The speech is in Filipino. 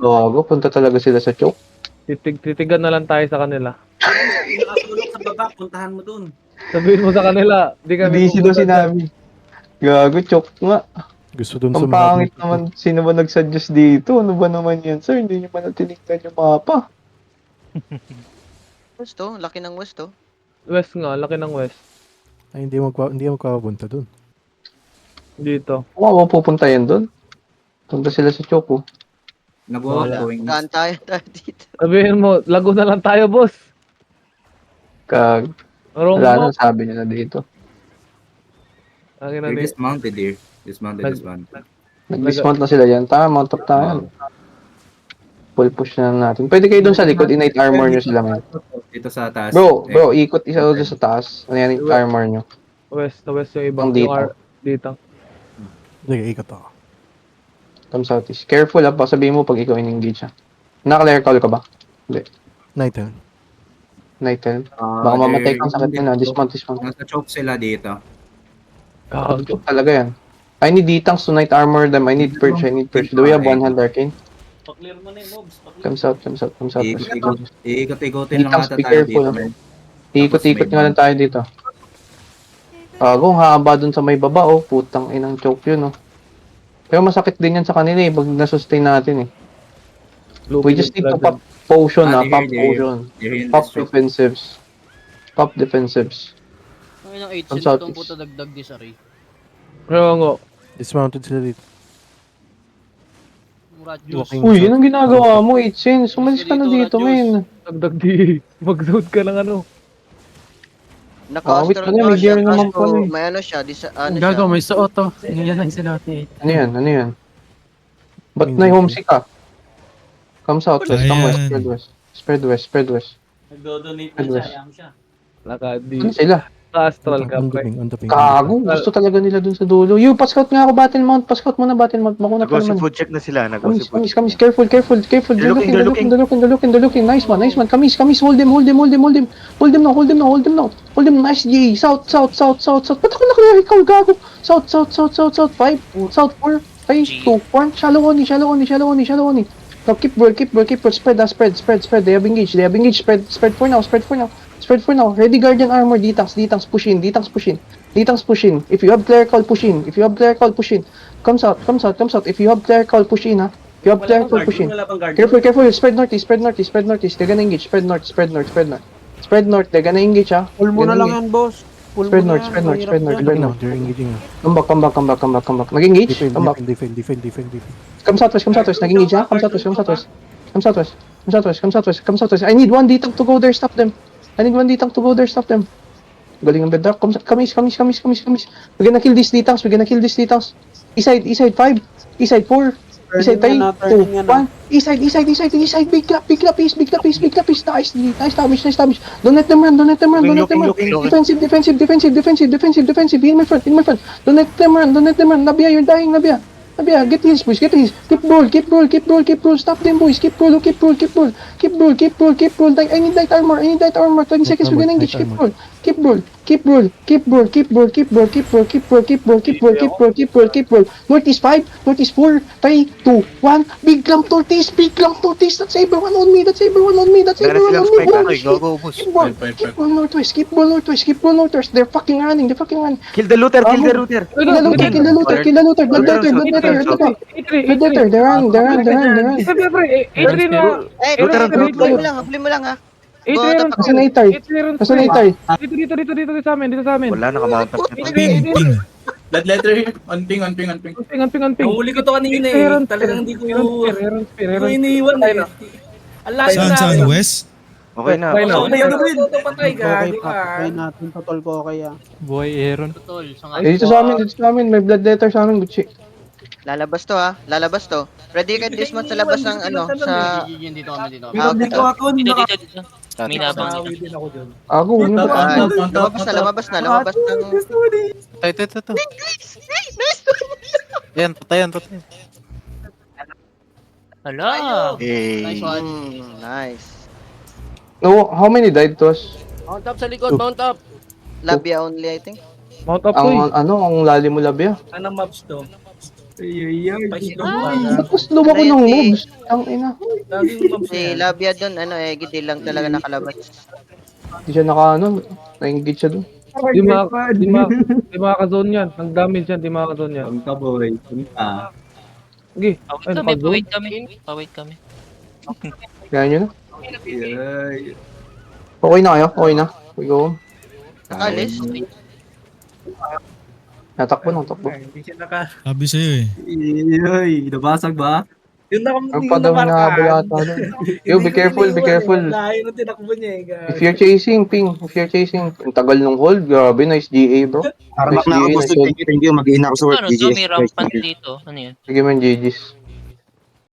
Gago, punta talaga sila sa choke. Titigan na lang tayo sa kanila. Nakasulok sa baba, puntahan mo dun. Sabihin mo sa kanila, di kami Hindi daw pupunta dyan. sinabi. Gago, choke nga. Gusto dun Ang sumabog. pangit naman. Sino ba nagsuggest dito? Ano ba naman yan, sir? Hindi nyo pa natinignan yung mapa. West to, laki ng West to. West nga, laki ng West. Ay, hindi magpapunta dun. Dito. Kung ako pupunta yan doon. Punta sila sa choke, oh. Nag-going. Gaan tayo dito. Sabihin mo, lago na lang tayo, boss. Kag, Wrong wala mo. na sabi nila dito. Lagi na They're dito. dismounted here. Dismounted. Nag-dismount na sila dyan. Tama, mount up tayo. Full push na lang natin. Pwede kayo doon sa likod, innate armor nyo sila ngayon. Dito sa taas. Bro, ikot isa doon sa taas. Ano yan, innate armor nyo. West, to west yung ibang. Ang dito. Dito. Sige, ikot ako. Come southeast. Careful ha, baka sabihin mo pag ikaw in-engage ha. Naka-clear call ka ba? Hindi. Night time. Night time. Baka mamatay kang sakit nila. Dismount. Nasa choke sila dito. Choke talaga yan. I need detanks to night armor them. I need purge. Do we have one hand arcane? Pa-clear mo na yung mobs. Come south. Iikot-ikotin lang Detanks, ata be tayo careful, dito, ah. man. Ikot-ikot nga lang tayo dito. Gago, haba dun sa may baba oh. Putang inang choke yun oh. Pero masakit din yan sa kanila eh. Pag nasustain natin eh. We just need to pop potion Ah, Pop they're here. potion. They're in Pop this choke. defensives. Pop defensives. Ang 8 Ang sila southeast. itong puto dagdag di sa Ray. Kaya nga. Dismounted sila dito. Murat Walking Uy, south. yun ang ginagawa mo, Itchin. Sumalis ka na dito, men. Dagdag di. Mag-zone ka ng ano. Wait Naka-astral ka na, may gear naman pala eh. may ano siya, ano Gago, siya. may suot to. Yan lang sila. Ano yan? Ba't na-homesick ka? Come south, west, come west, spread west. Nagdo-donate Ano na ba? siya, yang siya. Naka-di. Ano sila? Astral ka, On the pre. ping, on the ping. Kago, gusto talaga nila dun sa dulo. Pa-scout nga ako, battle mount. Pa-scout muna, battle mount. Makuna ka naman. Food check na sila. Nag-go Kamis, careful. They're looking. Nice man. Kamis, hold them now. Nice, G. South. Ba't ako nakaya ikaw, gago? South. 5, South 4, 3, 2, 1. Shallow only. Now keep ball. Spread. They have engaged. Spread for now. Ready guardian armor. Detanks, push in. If you have clerical, push in. Comes out. If you have clerical, push in, ha. If you have clerical, push in. Wala pang guard. Careful. Spread northeast. They're gonna engage. Spread north. They're gonna engage, ha. Pull mo na lang yan, boss. Spread north. They're engaging na. Come back. Nag-engage. Come back. Defend. Come southwest. Nag-engage, ha. Come southwest. I need one D-tank to go there. Stop them. Galing ang bedrock. Kamis. We're gonna kill these D-tanks. East side 5. East side 4. East side 3, 2, 1. East side. Big clap. Nice damage. Don't let them run. Defensive. In my front. Don't let them run. Nabia, you're dying, Nabia, get his boys. Keep roll. Stop them, boys. Keep roll. I need light armor. 20 seconds, we're gonna engage. Keep roll. Northeast 5, Northeast 4, 3, 2, 1. Big lump tortoise. That's everyone on me. Meron silang spike ano eh. Go, boss. Keep ball northwest. They're fucking running. Kill the looter. Kill the looter. Blood letter. They're running. Isa, pre. Adri na. Huli mo lang ha. Adri, Nasaan na itay? Dito sa amin. Wala, nakamount up na. Blood letter here. On ping. Ping. Nahuli ko to kanina eh. Talagang hindi ko iniiwan eh. Alayo na. Saan? West? Okay na. Okay na. Ako na yun, Will. Patay ka. Okay pa. Okay natin. Totol ko kaya. Buhay Aaron. Totol. Dito sa amin. May blood letter sa amin, Gucci. Lalabas to. Ready ka this month sa labas ng ano, sa... Dito kami. Dito ako. Dito. May nabang. Ako, yun ba? Lumabas na. Ito. Yan, patayan. Hala. Eh. Nice one. Nice. No, how many died to us? Mount up sa likod. Mount up. Labia only, I think. Mount up, boy. Ang lalim mo labya. Anong maps to? Tapos lumako ng moves. Ang ina. Laging mobs Si yan. Labia doon, Gidi lang talaga nakalabas. Hindi siya naka na-engage siya dun. Di makaka-zone yan. Ang damage yan, di makaka-zone yan. Punta boy. Punta. Sige. Pawait Ay, kami, nakag-zone. pawait kami. Pawait kami. Kaya nyo na. Yay. Okay na kayo? Okay na? We go. Alis? Natakbo ng takbo. Hindi siya naka... Sabi sa'yo eh. Yay. Nabasag ba? Yung Ang pa daw na ata doon. Yo, be careful, be careful. Layo na tinakbo niya eh. If you're chasing, ping. If you're chasing, ang tagal nung hold. Grabe, nice GA, bro. Aramak Nice na ako, GA, boss. nice hold. Thank you. Mag-iina ako sa work. Ano, so may rampant dito. Ano yan? Sige man, GG's.